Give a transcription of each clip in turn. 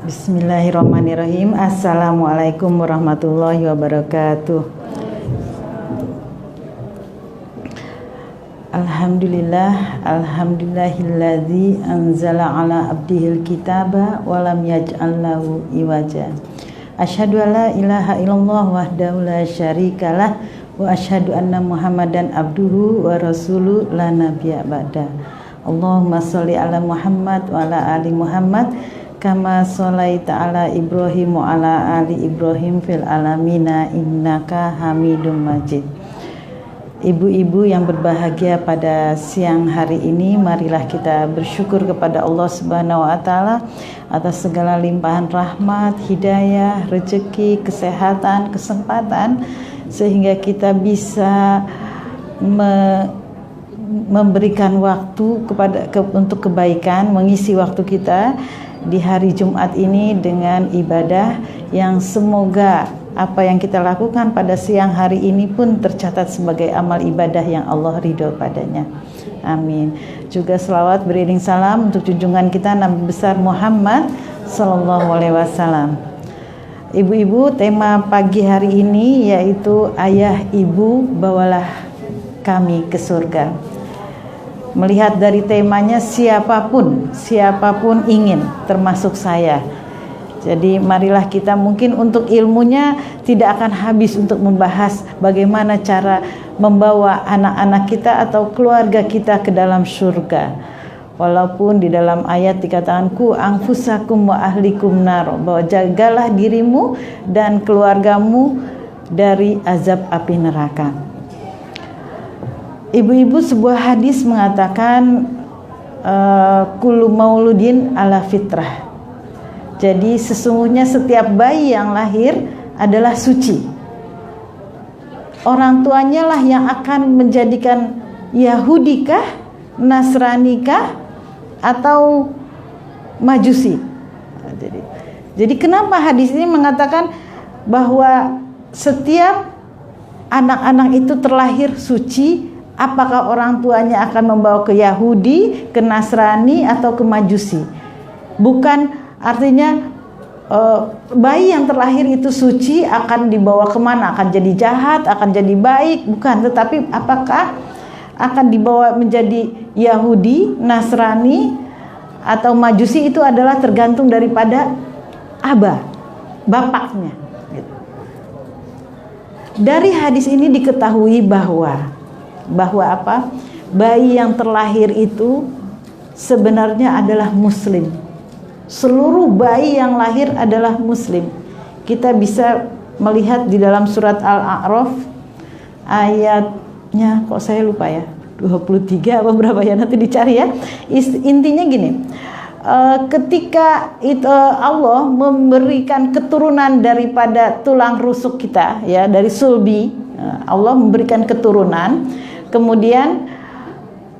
Bismillahirrahmanirrahim. Assalamualaikum warahmatullahi wabarakatuh. Alhamdulillahilladzi anzala ala abdihil kitaba wa lam yaj'al lahu iwaja. Asyhadu alla ilaha illallah wahdahu la syarikalah wa asyhadu anna Muhammadan abduhu wa rasuluhu la nabiyya ba'da. Allahumma sholli ala Muhammad wa ala ali Muhammad kama sholaita ala Ibrahim wa ala ali Ibrahim fil alamina innaka Hamidum Majid. Ibu-ibu yang berbahagia pada siang hari ini, marilah kita bersyukur kepada Allah Subhanahu wa taala atas segala limpahan rahmat, hidayah, rezeki, kesehatan, kesempatan sehingga kita bisa memberikan waktu untuk kebaikan, mengisi waktu kita di hari Jumat ini dengan ibadah yang semoga apa yang kita lakukan pada siang hari ini pun tercatat sebagai amal ibadah yang Allah ridho padanya. Amin. Juga selawat beriring salam untuk junjungan kita Nabi besar Muhammad sallallahu alaihi wasallam. Ibu-ibu, tema pagi hari ini yaitu ayah ibu bawalah kami ke surga. Melihat dari temanya siapapun ingin, termasuk saya. Jadi marilah kita, mungkin untuk ilmunya tidak akan habis untuk membahas bagaimana cara membawa anak-anak kita atau keluarga kita ke dalam surga. Walaupun di dalam ayat dikatakan ku anfusakum wa ahlikum nar, bahwa jagalah dirimu dan keluargamu dari azab api neraka. Ibu-ibu, sebuah hadis mengatakan kullu mauludin ala fitrah. Jadi sesungguhnya setiap bayi yang lahir adalah suci. Orang tuanya lah yang akan menjadikan Yahudi kah, Nasrani kah, atau Majusi. Jadi kenapa hadis ini mengatakan bahwa setiap anak-anak itu terlahir suci? Apakah orang tuanya akan membawa ke Yahudi, ke Nasrani, atau ke Majusi? Bukan artinya bayi yang terlahir itu suci akan dibawa kemana? Akan jadi jahat, akan jadi baik? Bukan, tetapi apakah akan dibawa menjadi Yahudi, Nasrani, atau Majusi? Itu adalah tergantung daripada bapaknya. Dari hadis ini diketahui bahwa apa? Bayi yang terlahir itu sebenarnya adalah muslim. Seluruh bayi yang lahir adalah muslim. Kita bisa melihat di dalam surat Al-A'raf ayatnya, kok saya lupa ya, 23 apa berapa ya, nanti dicari ya. Intinya gini, ketika itu Allah memberikan keturunan daripada tulang rusuk kita ya, dari sulbi, Allah memberikan keturunan. Kemudian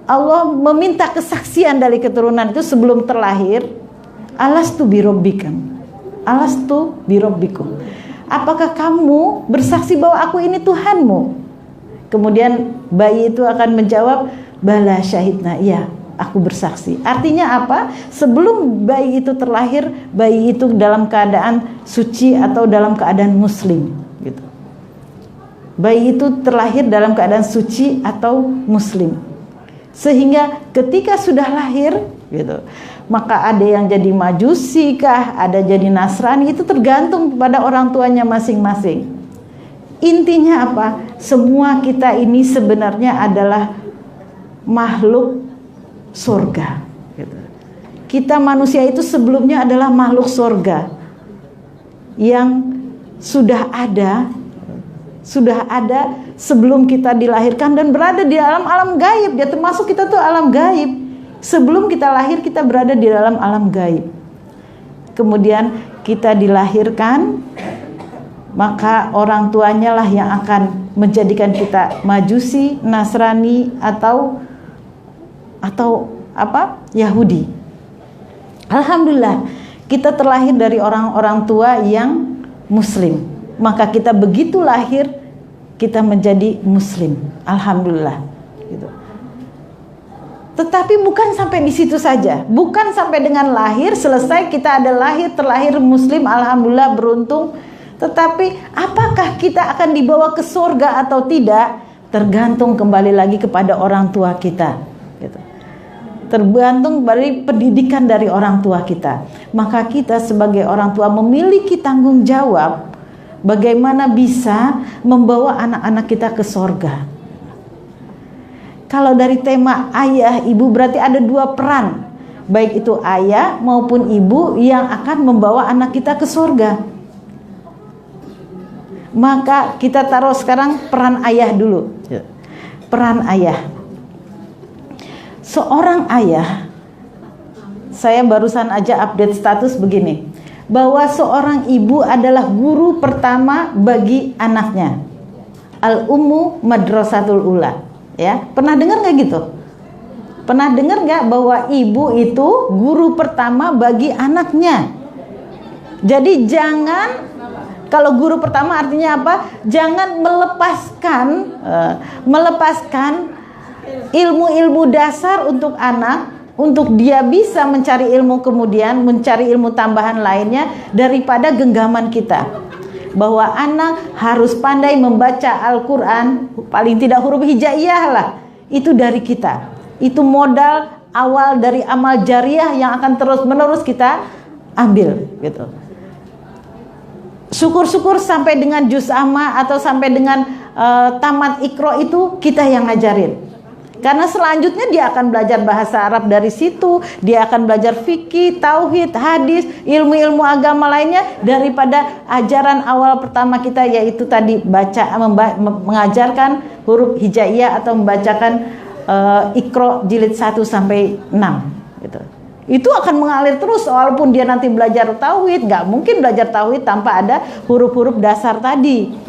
Allah meminta kesaksian dari keturunan itu sebelum terlahir. Alastu birabbikum, alastu birabbikum. Apakah kamu bersaksi bahwa aku ini Tuhanmu? Kemudian bayi itu akan menjawab, bala syahidna, iya, aku bersaksi. Artinya apa? Sebelum bayi itu terlahir, bayi itu dalam keadaan suci atau dalam keadaan muslim, gitu. Bayi itu terlahir dalam keadaan suci atau muslim. Sehingga ketika sudah lahir, gitu, maka ada yang jadi Majusi kah, ada jadi Nasrani, itu tergantung pada orang tuanya masing-masing. Intinya apa? Semua kita ini sebenarnya adalah makhluk surga, gitu. Kita manusia itu sebelumnya adalah makhluk surga yang sudah ada sebelum kita dilahirkan dan berada di dalam alam gaib. Dia termasuk kita tuh alam gaib. Sebelum kita lahir kita berada di dalam alam gaib. Kemudian kita dilahirkan, maka orang tuanya lah yang akan menjadikan kita Majusi, Nasrani, atau apa? Yahudi. Alhamdulillah, kita terlahir dari orang-orang tua yang muslim. Maka kita begitu lahir kita menjadi muslim. Alhamdulillah, gitu. Tetapi bukan sampai di situ saja, bukan sampai dengan lahir selesai kita ada terlahir muslim, alhamdulillah beruntung. Tetapi apakah kita akan dibawa ke surga atau tidak, tergantung kembali lagi kepada orang tua kita, gitu. Tergantung dari pendidikan dari orang tua kita. Maka kita sebagai orang tua memiliki tanggung jawab bagaimana bisa membawa anak-anak kita ke surga. Kalau dari tema ayah ibu berarti ada dua peran, baik itu ayah maupun ibu yang akan membawa anak kita ke surga. Maka kita taruh sekarang peran ayah dulu. Peran ayah. Seorang ayah, saya barusan aja update status begini, bahwa seorang ibu adalah guru pertama bagi anaknya. Al-ummu madrasatul ula. Ya, pernah dengar nggak gitu? Pernah dengar nggak bahwa ibu itu guru pertama bagi anaknya? Jadi jangan, kalau guru pertama artinya apa? Jangan melepaskan ilmu-ilmu dasar untuk anak, untuk dia bisa mencari ilmu kemudian, mencari ilmu tambahan lainnya daripada genggaman kita. Bahwa anak harus pandai membaca Al-Quran, paling tidak huruf hijaiyah lah, itu dari kita. Itu modal awal dari amal jariah yang akan terus menerus kita ambil, gitu. Syukur-syukur sampai dengan juz amma atau sampai dengan tamat Iqra itu kita yang ngajarin. Karena selanjutnya dia akan belajar bahasa Arab dari situ, dia akan belajar fikih, tauhid, hadis, ilmu-ilmu agama lainnya daripada ajaran awal pertama kita, yaitu tadi mengajarkan huruf hijaiyah atau membacakan Iqra jilid 1 sampai 6 gitu. Itu akan mengalir terus walaupun dia nanti belajar tauhid, nggak mungkin belajar tauhid tanpa ada huruf-huruf dasar tadi.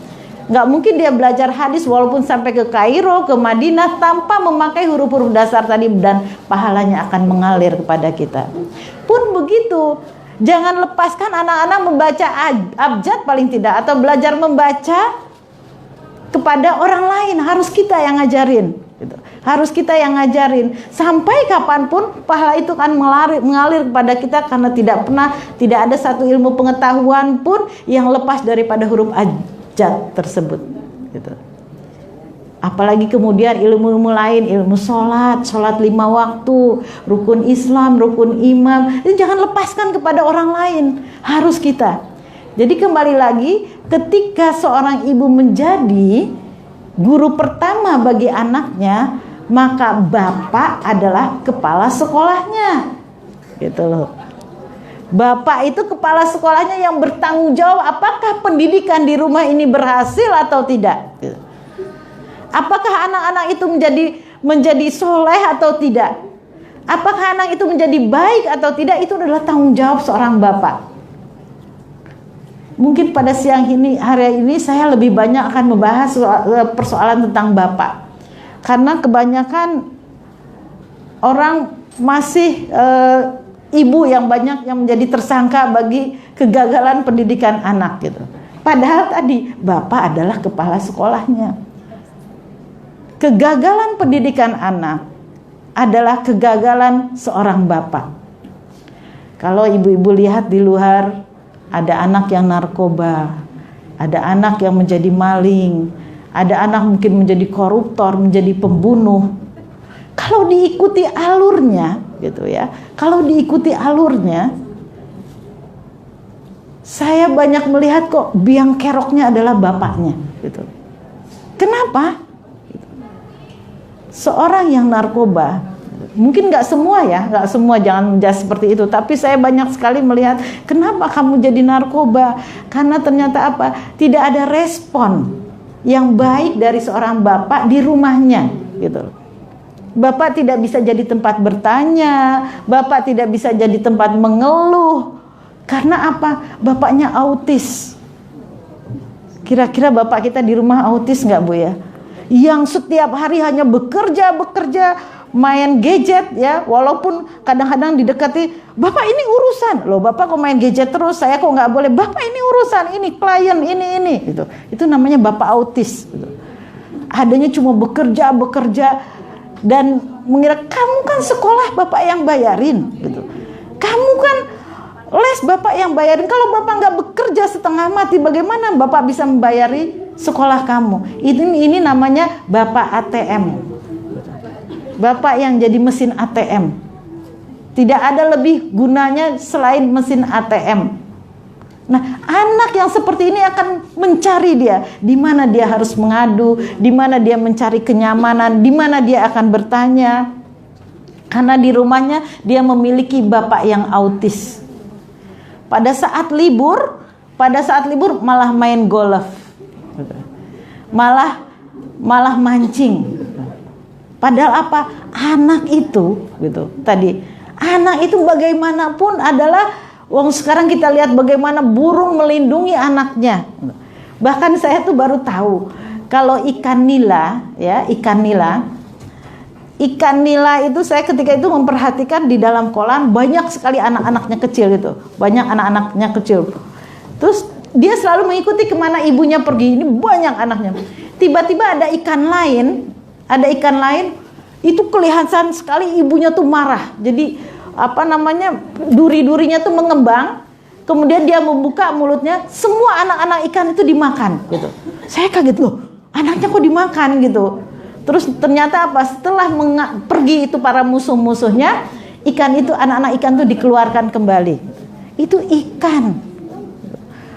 Nggak mungkin dia belajar hadis walaupun sampai ke Kairo, ke Madinah tanpa memakai huruf-huruf dasar tadi, dan pahalanya akan mengalir kepada kita. Pun begitu, jangan lepaskan anak-anak membaca abjad paling tidak, atau belajar membaca kepada orang lain. Harus kita yang ngajarin, gitu. Harus kita yang ngajarin. Sampai kapanpun pahala itu akan mengalir kepada kita, karena tidak ada satu ilmu pengetahuan pun yang lepas daripada huruf abjad tersebut, gitu. Apalagi kemudian ilmu-ilmu lain, ilmu sholat 5 waktu, rukun Islam, rukun iman, itu jangan lepaskan kepada orang lain, harus kita. Jadi kembali lagi, ketika seorang ibu menjadi guru pertama bagi anaknya, maka bapak adalah kepala sekolahnya, gitu loh. Bapak itu kepala sekolahnya yang bertanggung jawab apakah pendidikan di rumah ini berhasil atau tidak. Apakah anak-anak itu menjadi soleh atau tidak. Apakah anak itu menjadi baik atau tidak, itu adalah tanggung jawab seorang bapak. Mungkin pada hari ini saya lebih banyak akan membahas persoalan tentang bapak. Karena kebanyakan orang masih ibu yang banyak yang menjadi tersangka bagi kegagalan pendidikan anak, gitu. Padahal tadi bapak adalah kepala sekolahnya. Kegagalan pendidikan anak adalah kegagalan seorang bapak. Kalau ibu-ibu lihat di luar, ada anak yang narkoba, ada anak yang menjadi maling, ada anak mungkin menjadi koruptor, menjadi pembunuh. Kalau diikuti alurnya, gitu ya. Kalau diikuti alurnya, saya banyak melihat kok biang keroknya adalah bapaknya, gitu. Kenapa? Seorang yang narkoba, mungkin nggak semua ya, nggak semua, jangan menjadi seperti itu. Tapi saya banyak sekali melihat, kenapa kamu jadi narkoba? Karena ternyata apa? Tidak ada respon yang baik dari seorang bapak di rumahnya, gitu. Bapak tidak bisa jadi tempat bertanya, bapak tidak bisa jadi tempat mengeluh. Karena apa? Bapaknya autis. Kira-kira bapak kita di rumah autis nggak, Bu ya? Yang setiap hari hanya bekerja, main gadget ya, walaupun kadang-kadang didekati, bapak ini urusan, loh bapak kok main gadget terus, saya kok nggak boleh, bapak ini urusan, ini klien, ini itu namanya bapak autis, gitu. Adanya cuma bekerja, dan mengira kamu kan sekolah bapak yang bayarin gitu. Kamu kan les bapak yang bayarin. Kalau bapak nggak bekerja setengah mati, bagaimana bapak bisa membayari sekolah kamu? Ini namanya bapak ATM. Bapak yang jadi mesin ATM. Tidak ada lebih gunanya selain mesin ATM. Nah, anak yang seperti ini akan mencari dia, di mana dia harus mengadu, di mana dia mencari kenyamanan, di mana dia akan bertanya. Karena di rumahnya dia memiliki bapak yang autis. Pada saat libur malah main golf. Malah mancing. Padahal apa? Anak itu gitu. Tadi, anak itu bagaimanapun adalah sekarang kita lihat bagaimana burung melindungi anaknya. Bahkan saya tuh baru tahu kalau ikan nila itu saya ketika itu memperhatikan di dalam kolam banyak sekali anak-anaknya kecil gitu. Banyak anak-anaknya kecil. Terus dia selalu mengikuti kemana ibunya pergi. Ini banyak anaknya. Tiba-tiba ada ikan lain itu kelihatan sekali ibunya tuh marah. Jadi duri-durinya tuh mengembang. Kemudian dia membuka mulutnya, semua anak-anak ikan itu dimakan gitu. Saya kaget loh, anaknya kok dimakan gitu. Terus ternyata apa? Setelah pergi itu para musuh-musuhnya, anak-anak ikan itu dikeluarkan kembali. Itu ikan.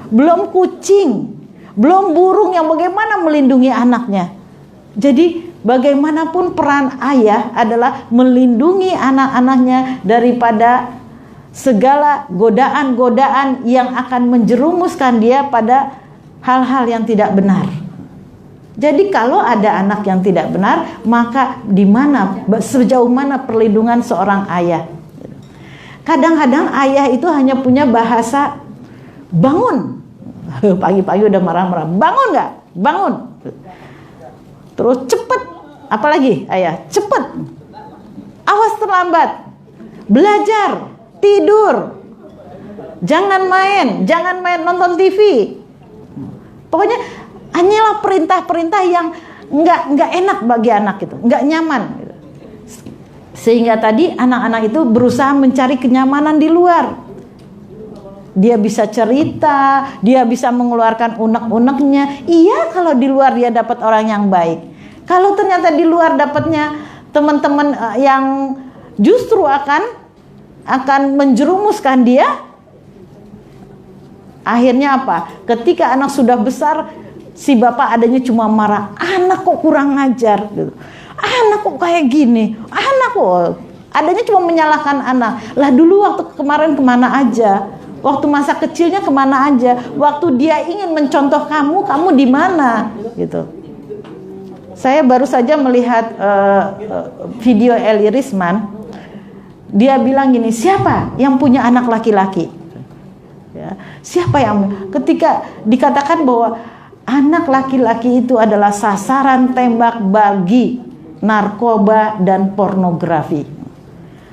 Belum kucing, belum burung yang bagaimana melindungi anaknya. Jadi bagaimanapun peran ayah adalah melindungi anak-anaknya daripada segala godaan-godaan yang akan menjerumuskan dia pada hal-hal yang tidak benar. Jadi kalau ada anak yang tidak benar, maka sejauh mana perlindungan seorang ayah? Kadang-kadang ayah itu hanya punya bahasa bangun. Pagi-pagi udah marah-marah. Bangun nggak? Bangun. Terus cepet. Apalagi ayah? Cepet. Awas terlambat. Belajar. Tidur. Jangan main nonton TV. Pokoknya hanyalah perintah-perintah yang nggak enak bagi anak itu, nggak nyaman. Sehingga tadi anak-anak itu berusaha mencari kenyamanan di luar. Dia bisa cerita, dia bisa mengeluarkan unek-uneknya. Iya, kalau di luar dia dapat orang yang baik. Kalau ternyata di luar dapatnya teman-teman yang justru akan menjerumuskan dia, akhirnya apa? Ketika anak sudah besar, si bapak adanya cuma marah, anak kok kurang ajar gitu. Anak kok kayak gini, anak kok adanya cuma menyalahkan anak. Lah dulu waktu kemarin kemana aja? Waktu masa kecilnya kemana aja? Waktu dia ingin mencontoh kamu di mana? Gitu. Saya baru saja melihat video Eli Risman. Dia bilang gini, siapa yang punya anak laki-laki? Ya, siapa yang ketika dikatakan bahwa anak laki-laki itu adalah sasaran tembak bagi narkoba dan pornografi.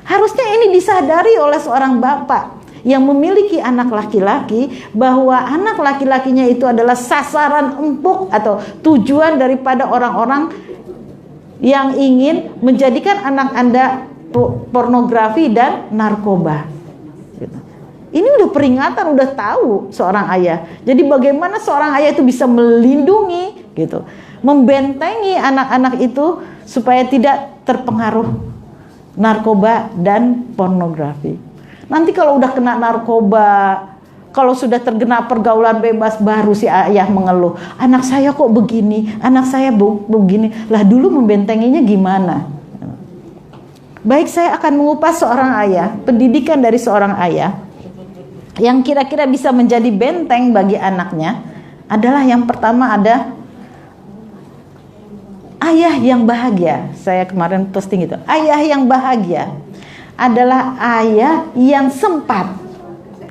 Harusnya ini disadari oleh seorang bapak yang memiliki anak laki-laki, bahwa anak laki-lakinya itu adalah sasaran empuk atau tujuan daripada orang-orang yang ingin menjadikan anak Anda pornografi dan narkoba. Ini udah peringatan, udah tahu seorang ayah. Jadi bagaimana seorang ayah itu bisa melindungi gitu, membentengi anak-anak itu supaya tidak terpengaruh narkoba dan pornografi. Nanti kalau udah kena narkoba, kalau sudah terkena pergaulan bebas, baru si ayah mengeluh, anak saya kok begini, anak saya begini. Lah dulu membentenginya gimana? Baik, saya akan mengupas seorang ayah, pendidikan dari seorang ayah yang kira-kira bisa menjadi benteng bagi anaknya adalah yang pertama ada ayah yang bahagia. Saya kemarin posting itu. Ayah yang bahagia adalah ayah yang sempat,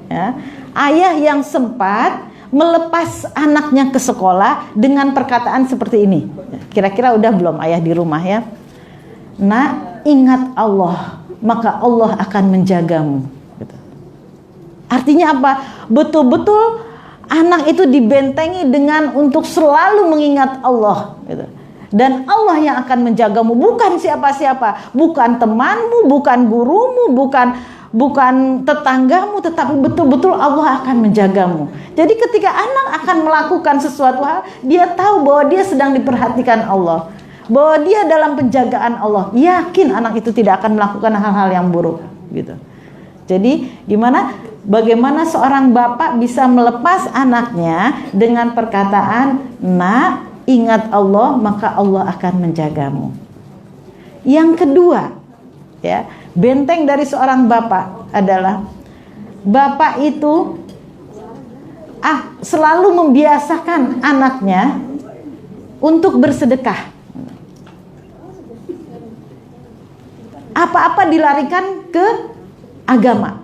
ya, ayah yang sempat melepas anaknya ke sekolah dengan perkataan seperti ini. Kira-kira udah belum ayah di rumah ya? Nah, ingat Allah, maka Allah akan menjagamu. Artinya apa? Betul-betul anak itu dibentengi dengan untuk selalu mengingat Allah gitu. Dan Allah yang akan menjagamu, bukan siapa-siapa, bukan temanmu, bukan gurumu, bukan tetanggamu, tetapi betul-betul Allah akan menjagamu. Jadi ketika anak akan melakukan sesuatu hal, dia tahu bahwa dia sedang diperhatikan Allah, bahwa dia dalam penjagaan Allah. Yakin anak itu tidak akan melakukan hal-hal yang buruk gitu. Jadi bagaimana seorang bapak bisa melepas anaknya dengan perkataan, "Nak, ingat Allah, maka Allah akan menjagamu." Yang kedua, ya, benteng dari seorang bapak adalah bapak itu selalu membiasakan anaknya untuk bersedekah. Apa-apa dilarikan ke agama.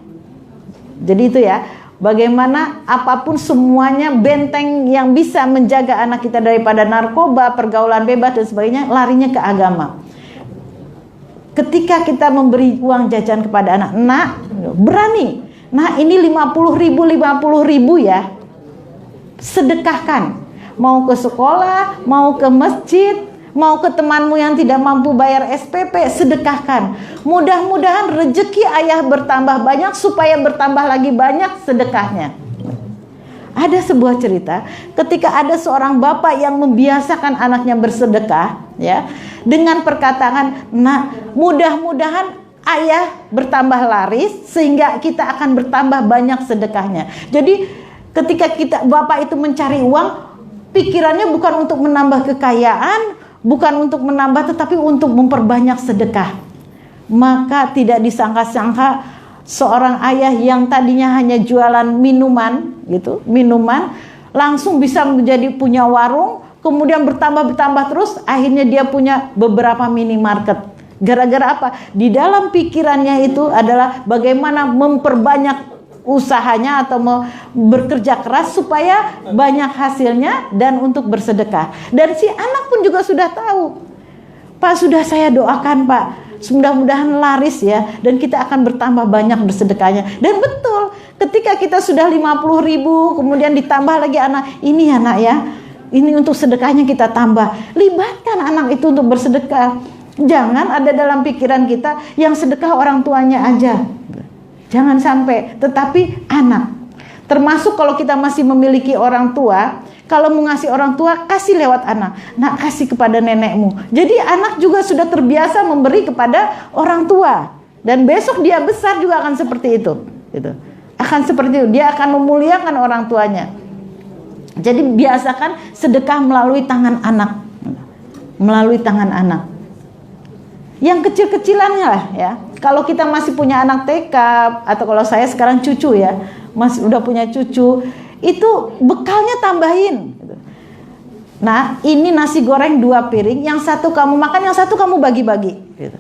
Jadi itu ya, bagaimana apapun semuanya benteng yang bisa menjaga anak kita daripada narkoba, pergaulan bebas dan sebagainya, larinya ke agama. Ketika kita memberi uang jajan kepada anak, "Nak, berani, nah ini 50.000 ya, sedekahkan. Mau ke sekolah, mau ke masjid, mau ke temanmu yang tidak mampu bayar SPP, sedekahkan. Mudah-mudahan rezeki ayah bertambah banyak, supaya bertambah lagi banyak sedekahnya." Ada sebuah cerita ketika ada seorang bapak yang membiasakan anaknya bersedekah, ya, dengan perkataan, "Nak, mudah-mudahan ayah bertambah laris sehingga kita akan bertambah banyak sedekahnya." Jadi ketika bapak itu mencari uang, pikirannya bukan untuk menambah kekayaan, bukan untuk menambah, tetapi untuk memperbanyak sedekah. Maka tidak disangka-sangka seorang ayah yang tadinya hanya jualan minuman langsung bisa menjadi punya warung, kemudian bertambah terus, akhirnya dia punya beberapa minimarket. Gara-gara apa? Di dalam pikirannya itu adalah bagaimana memperbanyak usahanya atau bekerja keras supaya banyak hasilnya dan untuk bersedekah. Dan si anak pun juga sudah tahu, "Pak, sudah saya doakan, Pak, mudah-mudahan laris ya, dan kita akan bertambah banyak bersedekahnya." Dan betul, ketika kita sudah 50.000, kemudian ditambah lagi anak, "Ini ya nak ya, ini untuk sedekahnya kita tambah." Libatkan anak itu untuk bersedekah. Jangan ada dalam pikiran kita yang sedekah orang tuanya aja. Jangan sampai, tetapi anak. Termasuk kalau kita masih memiliki orang tua, kalau mau ngasih orang tua, kasih lewat anak. "Nak, kasih kepada nenekmu." Jadi anak juga sudah terbiasa memberi kepada orang tua. Dan besok dia besar juga akan seperti itu. Gitu. Akan seperti itu, dia akan memuliakan orang tuanya. Jadi biasakan sedekah melalui tangan anak. Melalui tangan anak. Yang kecil-kecilannya lah ya. Kalau kita masih punya anak TK, atau kalau saya sekarang cucu ya, masih udah punya cucu, itu bekalnya tambahin. Nah, ini nasi goreng 2 piring, yang satu kamu makan, yang satu kamu bagi-bagi. Gitu.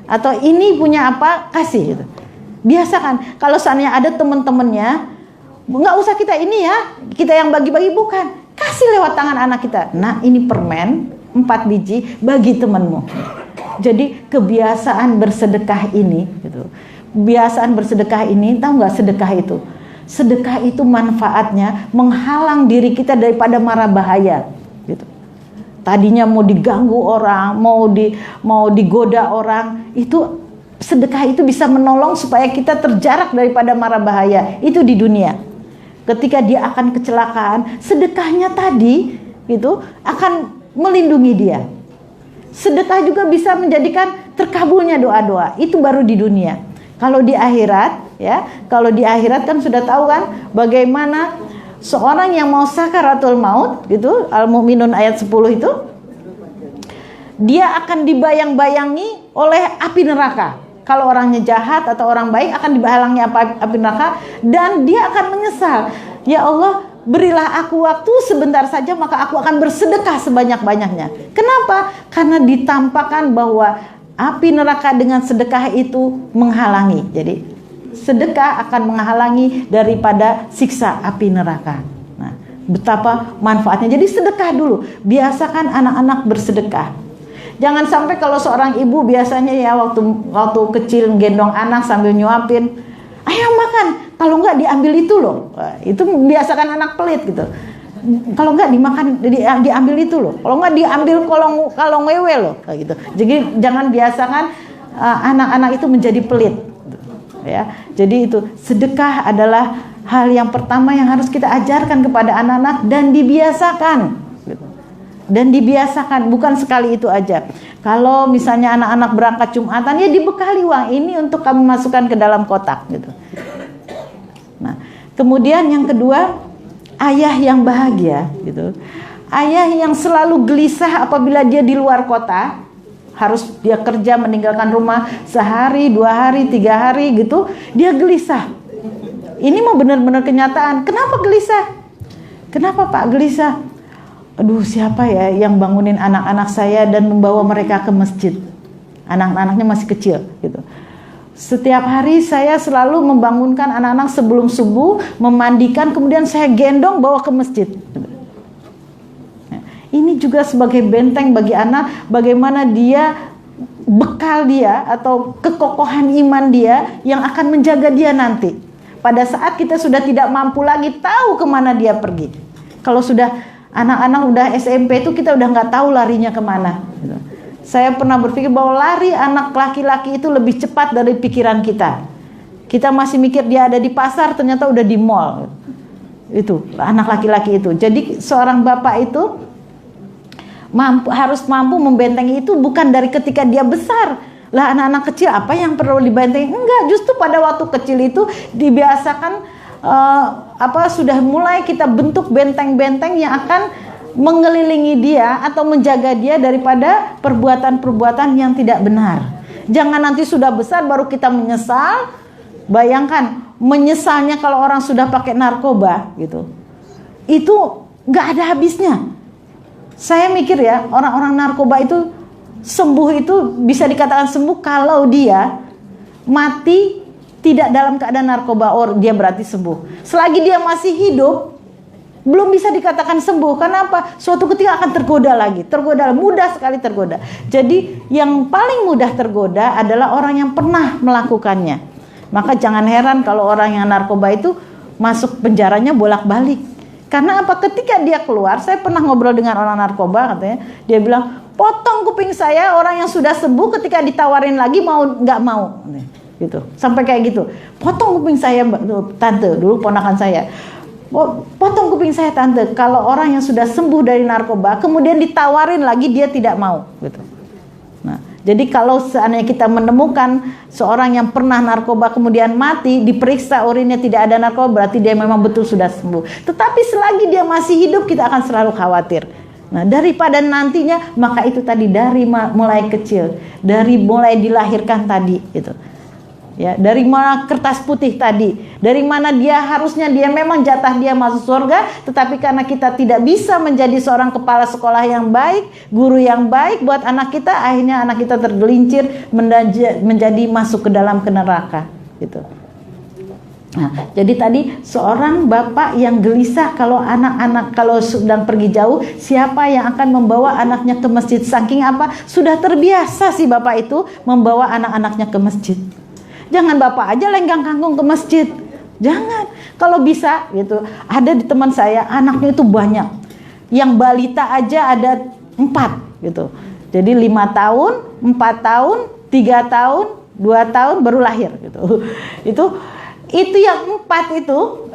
Atau ini punya apa, kasih. Gitu. Biasakan, kalau seandainya ada teman-temannya, nggak usah kita ini ya, kita yang bagi-bagi, bukan. Kasih lewat tangan anak kita. "Nah, ini permen 4 biji, bagi temanmu." Jadi kebiasaan bersedekah ini, gitu. Kebiasaan bersedekah ini, tahu nggak sedekah itu? Sedekah itu manfaatnya menghalang diri kita daripada mara bahaya. Gitu. Tadinya mau diganggu orang, mau digoda orang, itu sedekah itu bisa menolong supaya kita terjarak daripada mara bahaya. Itu di dunia. Ketika dia akan kecelakaan, sedekahnya tadi itu akan melindungi dia. Sedekah juga bisa menjadikan terkabulnya doa-doa. Itu baru di dunia. Kalau di akhirat, ya, kalau di akhirat kan sudah tahu kan bagaimana seorang yang mau sakaratul maut, gitu, Al-Mu'minun ayat 10 itu, dia akan dibayang-bayangi oleh api neraka. Kalau orangnya jahat atau orang baik akan dihalangi api neraka, dan dia akan menyesal. "Ya Allah, berilah aku waktu sebentar saja, maka aku akan bersedekah sebanyak-banyaknya." Kenapa? Karena ditampakkan bahwa api neraka dengan sedekah itu menghalangi. Jadi sedekah akan menghalangi daripada siksa api neraka. Nah, betapa manfaatnya. Jadi sedekah dulu. Biasakan anak-anak bersedekah. Jangan sampai kalau seorang ibu biasanya ya waktu kecil gendong anak sambil nyuapin, "Ayo makan." Kalau enggak diambil itu loh. Itu biasakan anak pelit gitu. Kalau nggak dimakan, diambil itu loh. Kalau nggak diambil kalau ngewe loh, kayak gitu. Jadi jangan biasakan anak-anak itu menjadi pelit, ya. Jadi itu sedekah adalah hal yang pertama yang harus kita ajarkan kepada anak-anak dan dibiasakan. Dan dibiasakan, bukan sekali itu aja. Kalau misalnya anak-anak berangkat Jumatan, ya dibekali uang ini untuk kamu masukkan ke dalam kotak, gitu. Nah, kemudian yang kedua, ayah yang bahagia, gitu. Ayah yang selalu gelisah apabila dia di luar kota, harus dia kerja meninggalkan rumah sehari, 2 hari, 3 hari, gitu. Dia gelisah. Ini mau benar-benar kenyataan. Kenapa gelisah? Kenapa Pak gelisah? Aduh, siapa ya yang bangunin anak-anak saya dan membawa mereka ke masjid? Anak-anaknya masih kecil, gitu. Setiap hari saya selalu membangunkan anak-anak sebelum subuh, memandikan, kemudian saya gendong bawa ke masjid. Ini juga sebagai benteng bagi anak, bagaimana dia, bekal dia atau kekokohan iman dia yang akan menjaga dia nanti. Pada saat kita sudah tidak mampu lagi, tahu kemana dia pergi. Kalau sudah anak-anak udah SMP itu kita udah nggak tahu larinya kemana. Saya pernah berpikir bahwa lari anak laki-laki itu lebih cepat dari pikiran kita. Kita masih mikir dia ada di pasar, ternyata udah di mall. Itu anak laki-laki itu. Jadi seorang bapak itu harus mampu membentengi itu, bukan dari ketika dia besar. Lah anak-anak kecil apa yang perlu dibentengi? Enggak, justru pada waktu kecil itu dibiasakan sudah mulai kita bentuk benteng-benteng yang akan mengelilingi dia atau menjaga dia daripada perbuatan-perbuatan yang tidak benar. Jangan nanti sudah besar baru kita menyesal. Bayangkan menyesalnya kalau orang sudah pakai narkoba, gitu. Itu nggak ada habisnya. Saya mikir ya, orang-orang narkoba itu sembuh itu bisa dikatakan sembuh kalau dia mati tidak dalam keadaan narkoba, dia berarti sembuh. Selagi dia masih hidup, belum bisa dikatakan sembuh. Kenapa? Suatu ketika akan tergoda lagi, mudah sekali tergoda. Jadi yang paling mudah tergoda adalah orang yang pernah melakukannya. Maka jangan heran kalau orang yang narkoba itu masuk penjaranya bolak-balik. Karena apa? Ketika dia keluar, saya pernah ngobrol dengan orang narkoba, katanya, dia bilang, potong kuping saya, orang yang sudah sembuh ketika ditawarin lagi nggak mau. Gitu. Sampai kayak gitu. Potong kuping saya, tante, dulu ponakan saya. Potong kuping saya tante, kalau orang yang sudah sembuh dari narkoba kemudian ditawarin lagi dia tidak mau, gitu. Nah, jadi kalau seandainya kita menemukan seorang yang pernah narkoba kemudian mati, diperiksa urinnya tidak ada narkoba, berarti dia memang betul sudah sembuh. Tetapi selagi dia masih hidup, kita akan selalu khawatir. Nah, daripada nantinya, maka itu tadi dari mulai kecil, dari mulai dilahirkan tadi, gitu. Ya, dari mana kertas putih tadi, dari mana harusnya dia memang jatah dia masuk surga, tetapi karena kita tidak bisa menjadi seorang kepala sekolah yang baik, guru yang baik buat anak kita, akhirnya anak kita tergelincir menjadi masuk ke dalam neraka, gitu. Nah, jadi tadi seorang bapak yang gelisah kalau anak-anak kalau sedang pergi jauh, siapa yang akan membawa anaknya ke masjid? Saking apa? Sudah terbiasa si bapak itu membawa anak-anaknya ke masjid. Jangan bapak aja lenggang kangkung ke masjid. Jangan. Kalau bisa gitu. Ada di teman saya anaknya itu banyak. Yang balita aja ada 4 gitu. Jadi 5 tahun, 4 tahun, 3 tahun, 2 tahun baru lahir gitu. Itu yang 4 itu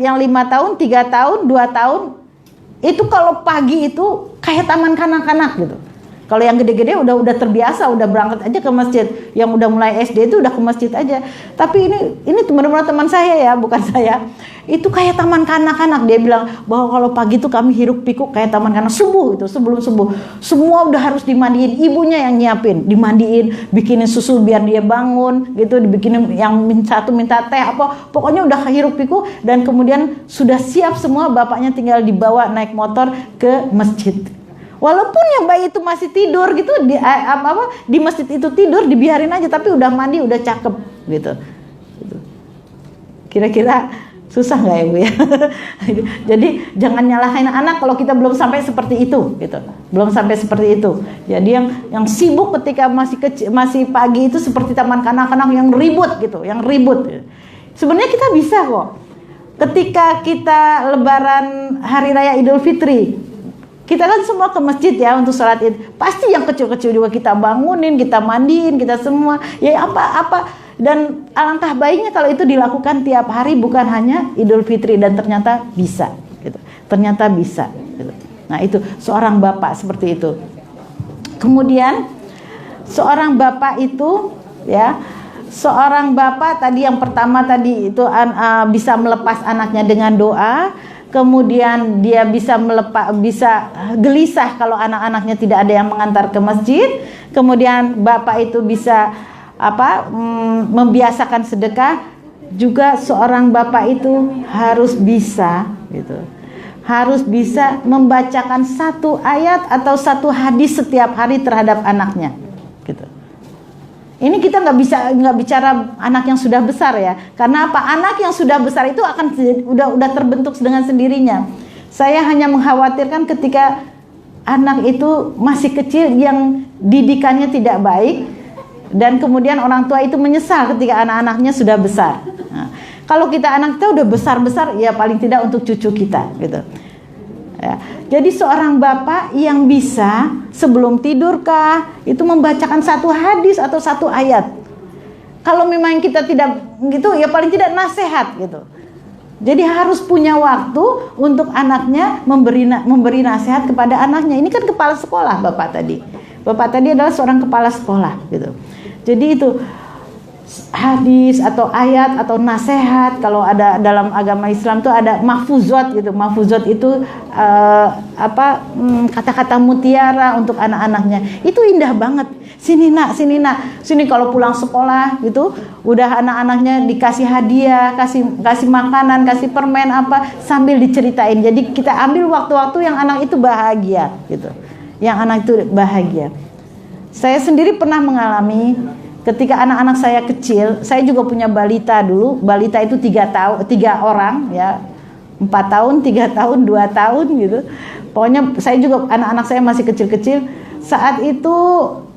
yang 5 tahun, 3 tahun, 2 tahun itu kalau pagi itu kayak taman kanak-kanak gitu. Kalau yang gede-gede udah terbiasa, udah berangkat aja ke masjid. Yang udah mulai SD itu udah ke masjid aja. Tapi ini benar-benar teman saya ya, bukan saya. Itu kayak taman kanak-kanak. Dia bilang bahwa kalau pagi itu kami hiruk pikuk kayak taman kanak. Subuh itu, sebelum subuh. Semua udah harus dimandiin. Ibunya yang nyiapin, dimandiin, bikinin susu biar dia bangun, gitu. Dibikinin yang satu minta teh apa. Pokoknya udah hiruk pikuk dan kemudian sudah siap semua. Bapaknya tinggal dibawa naik motor ke masjid. Walaupun yang bayi itu masih tidur gitu di masjid itu tidur dibiarin aja, tapi udah mandi udah cakep gitu. Kira-kira susah nggak ya Bu ya? Jadi jangan nyalahin anak kalau kita belum sampai seperti itu gitu. Belum sampai seperti itu. Jadi yang sibuk ketika masih pagi itu seperti taman kanak-kanak yang ribut gitu, yang ribut. Sebenarnya kita bisa kok. Ketika kita lebaran misalkan hari raya Idul Fitri, kita kan semua ke masjid ya untuk sholat Id. Pasti yang kecil-kecil juga kita bangunin, kita mandiin, kita semua. Ya apa-apa. Dan alangkah baiknya kalau itu dilakukan tiap hari, bukan hanya Idul Fitri. Dan ternyata bisa. Gitu. Ternyata bisa. Gitu. Nah itu seorang bapak seperti itu. Kemudian seorang bapak itu ya, seorang bapak tadi yang pertama tadi itu bisa melepas anaknya dengan doa. Kemudian dia bisa bisa gelisah kalau anak-anaknya tidak ada yang mengantar ke masjid. Kemudian bapak itu bisa membiasakan sedekah. Juga seorang bapak itu harus bisa gitu. Harus bisa membacakan satu ayat atau satu hadis setiap hari terhadap anaknya gitu. Ini kita nggak bicara anak yang sudah besar ya, karena apa? Anak yang sudah besar itu akan udah terbentuk dengan sendirinya. Saya hanya mengkhawatirkan ketika anak itu masih kecil yang didikannya tidak baik, dan kemudian orang tua itu menyesal ketika anak-anaknya sudah besar. Nah, kalau anak kita udah besar-besar, ya paling tidak untuk cucu kita gitu. Ya. Jadi seorang bapak yang bisa sebelum tidurkah itu membacakan satu hadis atau satu ayat. Kalau memang kita tidak gitu, ya paling tidak nasihat gitu. Jadi harus punya waktu untuk anaknya, memberi nasihat kepada anaknya. Ini kan kepala sekolah bapak tadi. Bapak tadi adalah seorang kepala sekolah gitu. Jadi itu hadis atau ayat atau nasihat, kalau ada dalam agama Islam tuh ada mahfuzat gitu. Mahfuzat itu kata-kata mutiara untuk anak-anaknya. Itu indah banget. Sini nak, sini kalau pulang sekolah gitu, udah anak-anaknya dikasih hadiah, kasih makanan, kasih permen sambil diceritain. Jadi kita ambil waktu-waktu yang anak itu bahagia gitu. Yang anak itu bahagia. Saya sendiri pernah mengalami ketika anak-anak saya kecil. Saya juga punya balita dulu. Balita itu 3 orang ya, 4 tahun, 3 tahun, 2 tahun gitu. Pokoknya saya juga, anak-anak saya masih kecil-kecil. Saat itu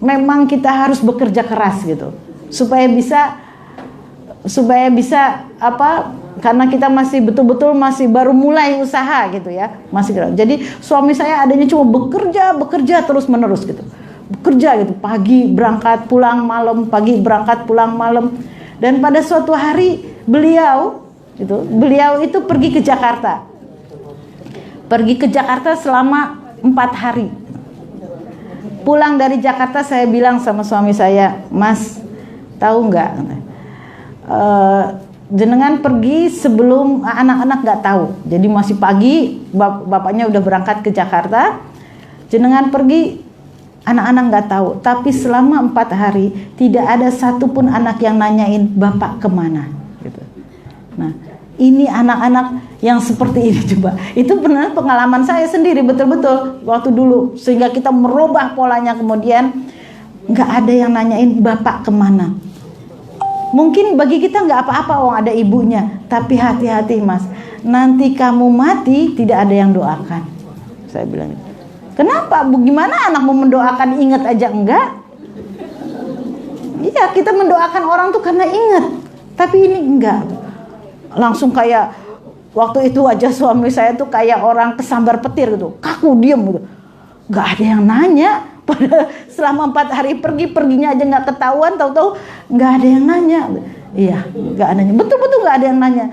memang kita harus bekerja keras gitu, supaya bisa karena kita masih betul-betul masih baru mulai usaha gitu ya, masih keras. Jadi suami saya adanya cuma bekerja terus menerus gitu. Bekerja gitu, pagi berangkat pulang malam, pagi berangkat pulang malam. Dan pada suatu hari beliau itu pergi ke Jakarta. Pergi ke Jakarta selama 4 hari. Pulang dari Jakarta saya bilang sama suami saya, "Mas, tahu nggak? Jenengan pergi sebelum anak-anak nggak tahu. Jadi masih pagi, bapaknya udah berangkat ke Jakarta. Jenengan pergi, anak-anak nggak tahu, tapi selama 4 hari tidak ada satupun anak yang nanyain bapak kemana gitu." Nah, ini anak-anak yang seperti ini coba. Itu benar pengalaman saya sendiri betul-betul waktu dulu, sehingga kita merubah polanya. Kemudian nggak ada yang nanyain bapak kemana. Mungkin bagi kita nggak apa-apa, ada ibunya, tapi hati-hati mas, nanti kamu mati tidak ada yang doakan. Saya bilang, kenapa? Gimana anak mau mendoakan ingat aja enggak? Iya, kita mendoakan orang tuh karena ingat, tapi ini enggak. Langsung kayak waktu itu aja suami saya tuh kayak orang kesambar petir gitu, kaku diem gitu. Enggak ada yang nanya. Pada selama 4 hari perginya aja nggak ketahuan, tahu-tahu nggak ada yang nanya. Iya, nggak ada nanya. Betul-betul nggak ada yang nanya.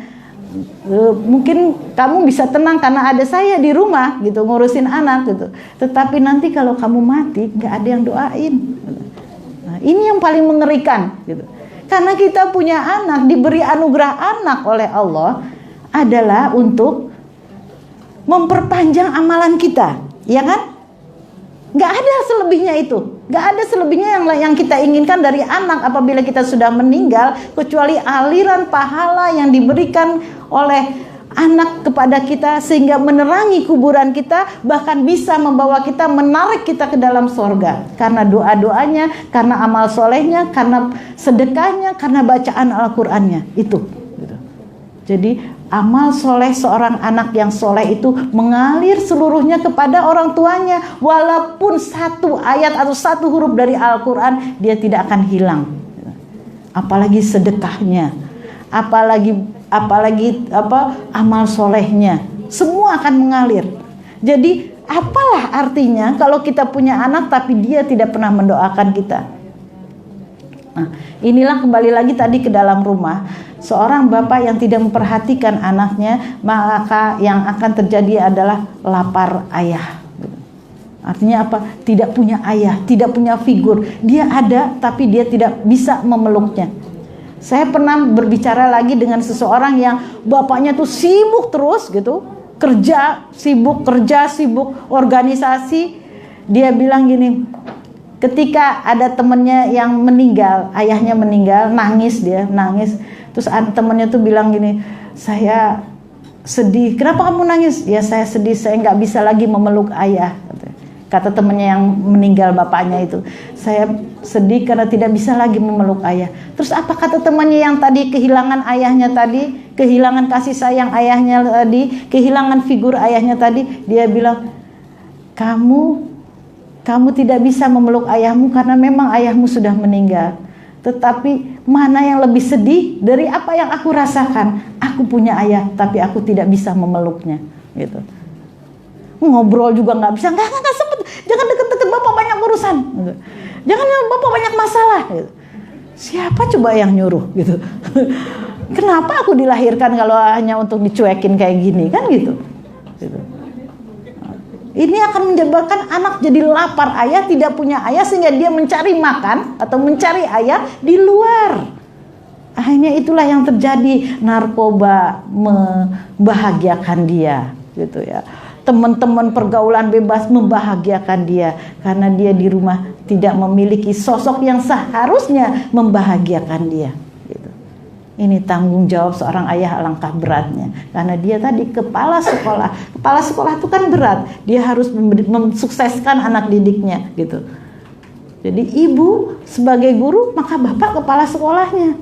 Mungkin kamu bisa tenang karena ada saya di rumah gitu, ngurusin anak gitu. Tetapi nanti kalau kamu mati nggak ada yang doain. Nah, ini yang paling mengerikan gitu. Karena kita punya anak, diberi anugerah anak oleh Allah adalah untuk memperpanjang amalan kita, ya kan? Gak ada selebihnya itu, gak ada selebihnya yang kita inginkan dari anak apabila kita sudah meninggal, kecuali aliran pahala yang diberikan oleh anak kepada kita sehingga menerangi kuburan kita, bahkan bisa membawa kita, menarik kita ke dalam sorga karena doa-doanya, karena amal solehnya, karena sedekahnya, karena bacaan Al-Qur'annya itu gitu. Jadi amal soleh seorang anak yang soleh itu mengalir seluruhnya kepada orang tuanya, walaupun satu ayat atau satu huruf dari Al-Quran dia tidak akan hilang. Apalagi sedekahnya, apalagi amal solehnya semua akan mengalir. Jadi apalah artinya kalau kita punya anak tapi dia tidak pernah mendoakan kita. Nah, inilah kembali lagi tadi ke dalam rumah. Seorang bapak yang tidak memperhatikan anaknya, maka yang akan terjadi adalah lapar ayah. Artinya apa? Tidak punya ayah, tidak punya figur. Dia ada tapi dia tidak bisa memeluknya. Saya pernah berbicara lagi dengan seseorang yang bapaknya tuh sibuk terus gitu, kerja sibuk, organisasi. Dia bilang gini, ketika ada temennya yang meninggal, ayahnya meninggal, nangis. Terus temennya tuh bilang gini, saya sedih. Kenapa kamu nangis? Ya saya sedih, saya nggak bisa lagi memeluk ayah. Kata temennya yang meninggal bapaknya itu, saya sedih karena tidak bisa lagi memeluk ayah. Terus apa kata temannya yang tadi kehilangan ayahnya tadi, kehilangan kasih sayang ayahnya tadi, kehilangan figur ayahnya tadi? Dia bilang, kamu tidak bisa memeluk ayahmu karena memang ayahmu sudah meninggal. Tetapi mana yang lebih sedih dari apa yang aku rasakan? Aku punya ayah tapi aku tidak bisa memeluknya, gitu. Ngobrol juga nggak bisa, nggak sempet. Jangan deket-deket, bapak banyak urusan, gitu. Jangan, bapak banyak masalah, gitu. Siapa coba yang nyuruh, gitu? Kenapa aku dilahirkan kalau hanya untuk dicuekin kayak gini, kan gitu. Ini akan menyebabkan anak jadi lapar ayah, tidak punya ayah, sehingga dia mencari makan atau mencari ayah di luar. Akhirnya itulah yang terjadi, narkoba membahagiakan dia, gitu ya. Teman-teman pergaulan bebas membahagiakan dia karena dia di rumah tidak memiliki sosok yang seharusnya membahagiakan dia, gitu. Ini tanggung jawab seorang ayah alangkah beratnya karena dia tadi kepala sekolah itu kan berat, dia harus mensukseskan anak didiknya, gitu. Jadi ibu sebagai guru, maka bapak kepala sekolahnya,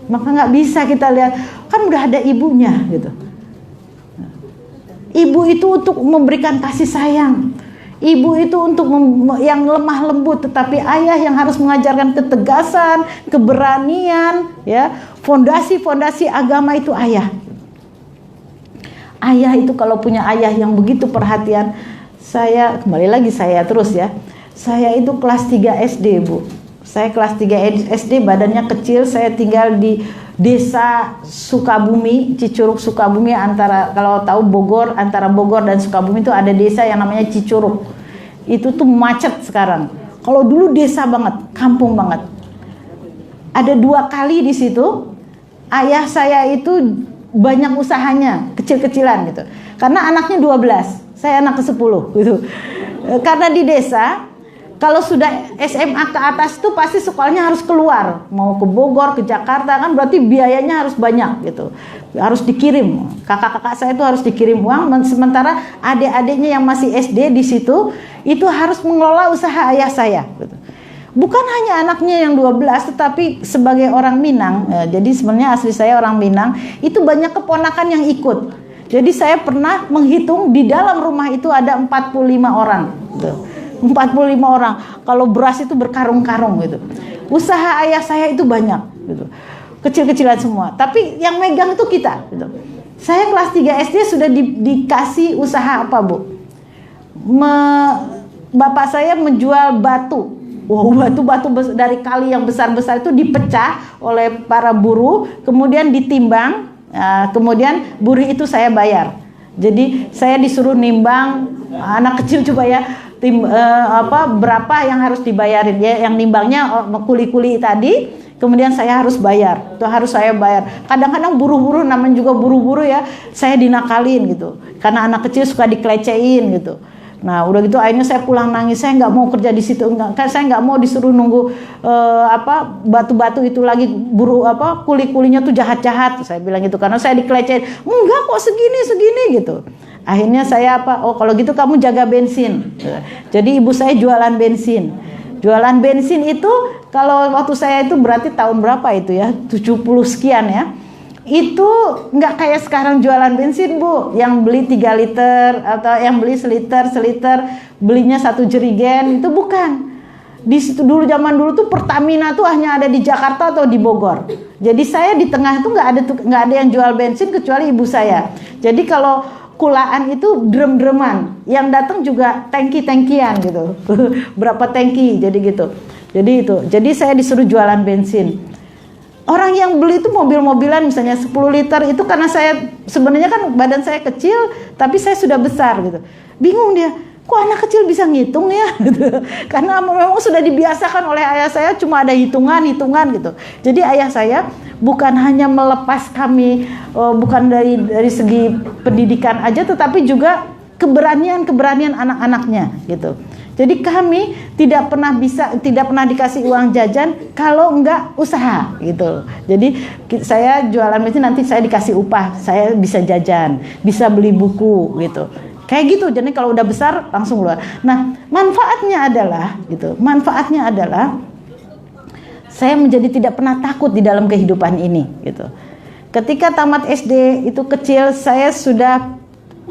maka nggak bisa kita lihat kan udah ada ibunya, gitu. Ibu itu untuk memberikan kasih sayang. Ibu itu untuk yang lemah lembut, tetapi ayah yang harus mengajarkan ketegasan, keberanian, ya. Fondasi agama itu ayah. Ayah itu kalau punya ayah yang begitu perhatian, saya terus ya. Saya itu kelas 3 SD, Bu. Saya kelas 3 SD, badannya kecil, saya tinggal di Desa Sukabumi, Cicurug Sukabumi, kalau tahu Bogor, antara Bogor dan Sukabumi itu ada desa yang namanya Cicurug. Itu tuh macet sekarang. Kalau dulu desa banget, kampung banget. Ada 2 kali di situ, ayah saya itu banyak usahanya, kecil-kecilan gitu. Karena anaknya 12, saya anak ke-10 gitu. Karena di desa, kalau sudah SMA ke atas itu pasti sekolahnya harus keluar, mau ke Bogor, ke Jakarta, kan berarti biayanya harus banyak gitu, harus dikirim. Kakak-kakak saya itu harus dikirim uang, sementara adik-adiknya yang masih SD di situ itu harus mengelola usaha ayah saya. Gitu. Bukan hanya anaknya yang 12, tetapi sebagai orang Minang, jadi sebenarnya asli saya orang Minang, itu banyak keponakan yang ikut. Jadi saya pernah menghitung di dalam rumah itu ada 45 orang. Gitu. 45 orang. Kalau beras itu berkarung-karung gitu. Usaha ayah saya itu banyak gitu. Kecil-kecilan semua. Tapi yang megang itu kita gitu. Saya kelas 3 SD sudah dikasih usaha apa, Bu? Bapak saya menjual batu. Batu-batu dari kali yang besar-besar itu dipecah oleh para buruh, kemudian ditimbang, kemudian buruh itu saya bayar. Jadi saya disuruh nimbang, anak kecil coba ya, berapa yang harus dibayarin ya, yang nimbangnya kuli-kuli tadi, kemudian saya harus bayar, itu harus saya bayar. Kadang-kadang buru-buru, namanya juga buru-buru ya, saya dinakalin gitu, karena anak kecil suka dikelecehin gitu. Nah udah gitu akhirnya saya pulang nangis, saya nggak mau kerja di situ, saya nggak mau disuruh nunggu batu-batu itu lagi, kuli-kulinya tuh jahat-jahat, saya bilang gitu karena saya dikelecehin. Enggak kok, segini gitu. Akhirnya saya kalau gitu kamu jaga bensin. Jadi ibu saya jualan bensin. Jualan bensin itu kalau waktu saya itu berarti tahun berapa itu ya, 70 sekian ya. Itu nggak kayak sekarang jualan bensin, Bu, yang beli 3 liter atau yang beli seliter belinya 1 jerigen, itu bukan. Di situ dulu, zaman dulu tuh Pertamina tuh hanya ada di Jakarta atau di Bogor. Jadi saya di tengah tuh nggak ada yang jual bensin kecuali ibu saya. Jadi kalau kulaan itu drum-druman, yang datang juga tangki-tangkian gitu. Berapa tangki, jadi gitu. Jadi saya disuruh jualan bensin. Orang yang beli itu mobil-mobilan misalnya 10 liter itu, karena saya sebenarnya kan badan saya kecil tapi saya sudah besar gitu. Bingung dia, kok anak kecil bisa ngitung ya gitu. Karena memang sudah dibiasakan oleh ayah saya cuma ada hitungan gitu. Jadi ayah saya bukan hanya melepas kami bukan dari segi pendidikan aja, tetapi juga keberanian anak-anaknya gitu. Jadi kami tidak pernah dikasih uang jajan kalau enggak usaha gitu. Jadi saya jualan bensin, nanti saya dikasih upah, saya bisa jajan, bisa beli buku gitu. Kayak gitu. Jadi kalau udah besar langsung keluar. Nah, manfaatnya adalah saya menjadi tidak pernah takut di dalam kehidupan ini gitu. Ketika tamat SD itu kecil, saya sudah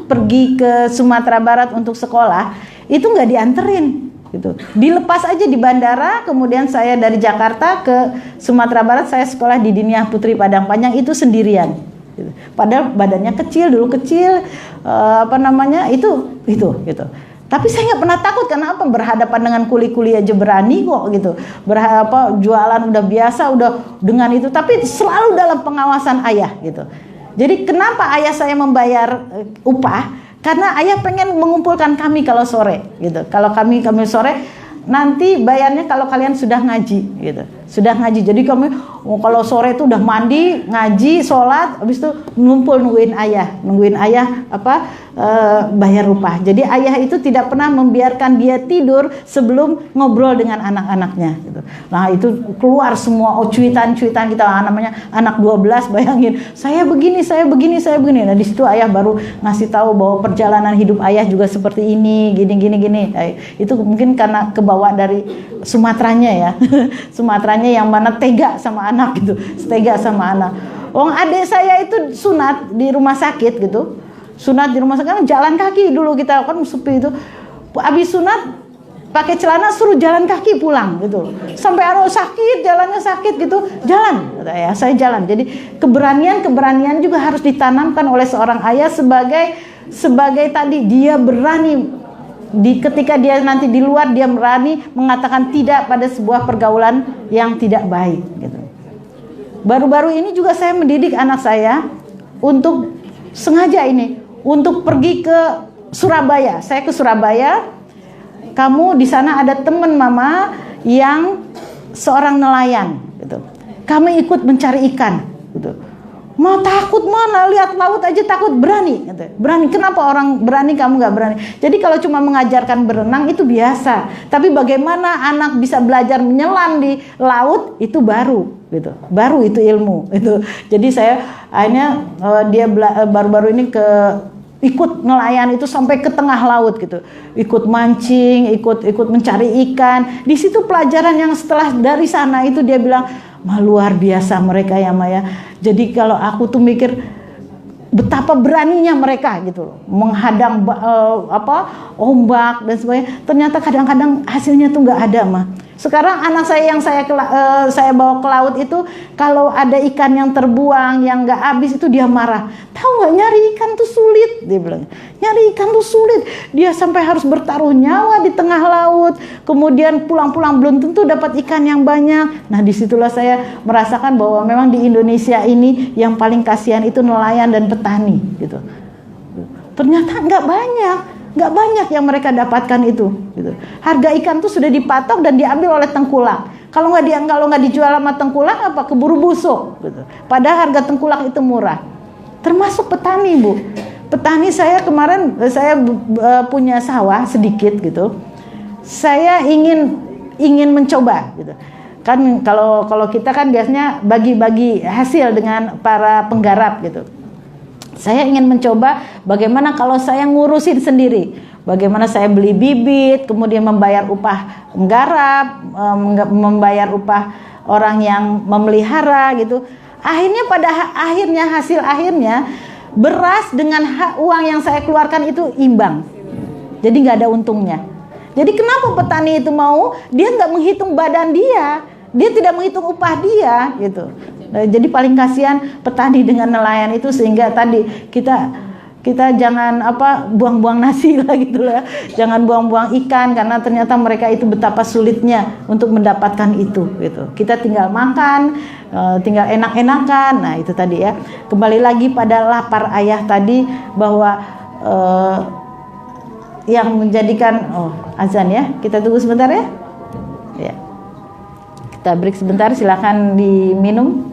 pergi ke Sumatera Barat untuk sekolah. Itu nggak dianterin gitu, dilepas aja di bandara. Kemudian saya dari Jakarta ke Sumatera Barat, saya sekolah di Diniyah Putri Padang Panjang itu sendirian gitu. Padahal badannya kecil, itu gitu. Tapi saya nggak pernah takut, karena apa? Berhadapan dengan kuli-kuli aja berani kok gitu. Jualan udah biasa, udah dengan itu, tapi selalu dalam pengawasan ayah gitu. Jadi kenapa ayah saya membayar upah? Karena ayah pengen mengumpulkan kami kalau sore gitu. Kalau kami sore, nanti bayarnya kalau kalian sudah ngaji gitu. Sudah ngaji. Jadi kami kalau sore itu udah mandi, ngaji, sholat, habis itu nungguin ayah bayar upah. Jadi ayah itu tidak pernah membiarkan dia tidur sebelum ngobrol dengan anak-anaknya gitu. Nah, itu keluar semua cuitan-cuitan kita, namanya anak 12, bayangin, saya begini. Nah, di situ ayah baru ngasih tahu bahwa perjalanan hidup ayah juga seperti ini, gini. Nah, itu mungkin karena kebawa dari Sumateranya ya. Sumateranya yang mana tega sama anak gitu. Adik saya itu sunat di rumah sakit gitu. Sunat di rumah sakit kan jalan kaki dulu, kita kan sepi itu. Habis sunat pakai celana suruh jalan kaki pulang gitu. Sampai jalannya sakit gitu, jalan. Kata ayah, saya jalan. Jadi keberanian juga harus ditanamkan oleh seorang ayah sebagai tadi dia berani ketika dia nanti di luar, dia berani mengatakan tidak pada sebuah pergaulan yang tidak baik gitu. Baru-baru ini juga saya mendidik anak saya untuk sengaja untuk pergi ke Surabaya. Saya ke Surabaya, kamu di sana ada teman mama yang seorang nelayan gitu. Kami ikut mencari ikan gitu. Mau takut mana, lihat laut aja takut, berani gitu. Berani. Kenapa orang berani kamu nggak berani? Jadi kalau cuma mengajarkan berenang itu biasa, tapi bagaimana anak bisa belajar menyelam di laut itu baru gitu. Baru itu ilmu itu. Jadi saya akhirnya dia baru-baru ini ikut nelayan itu sampai ke tengah laut gitu, ikut mancing, ikut mencari ikan. Di situ pelajaran yang setelah dari sana itu dia bilang, luar biasa mereka ya Maya. Jadi kalau aku tuh mikir betapa beraninya mereka gitu, menghadang ombak dan sebagainya. Ternyata kadang-kadang hasilnya tuh nggak ada mah. Sekarang anak saya yang saya bawa ke laut itu, kalau ada ikan yang terbuang yang nggak habis itu dia marah. Tahu nggak, nyari ikan tuh sulit, dia bilang. Nyari ikan tuh sulit. Dia sampai harus bertaruh nyawa di tengah laut. Kemudian pulang-pulang belum tentu dapat ikan yang banyak. Nah, disitulah saya merasakan bahwa memang di Indonesia ini yang paling kasihan itu nelayan dan petani gitu. Ternyata nggak banyak yang mereka dapatkan itu gitu. Harga ikan tuh sudah dipatok dan diambil oleh tengkulak. Kalau nggak dijual sama tengkulak, keburu busuk gitu. Padahal harga tengkulak itu murah. Termasuk petani, Bu. Petani saya kemarin, saya punya sawah sedikit gitu. Saya ingin mencoba gitu. Kan kalau kita kan biasanya bagi-bagi hasil dengan para penggarap gitu. Saya ingin mencoba bagaimana kalau saya ngurusin sendiri. Bagaimana saya beli bibit, kemudian membayar upah menggarap, membayar upah orang yang memelihara gitu. Hasil akhirnya beras dengan uang yang saya keluarkan itu imbang. Jadi nggak ada untungnya. Jadi kenapa petani itu mau? Dia nggak menghitung badan dia tidak menghitung upah dia gitu. Jadi paling kasihan petani dengan nelayan itu, sehingga tadi kita kita jangan buang-buang nasi lah gitu lah. Jangan buang-buang ikan karena ternyata mereka itu betapa sulitnya untuk mendapatkan itu gitu. Kita tinggal makan, tinggal enak-enakan. Nah, itu tadi ya. Kembali lagi pada lapar ayah tadi bahwa yang menjadikan azan ya. Kita tunggu sebentar ya. Ya. Kita break sebentar, silakan diminum.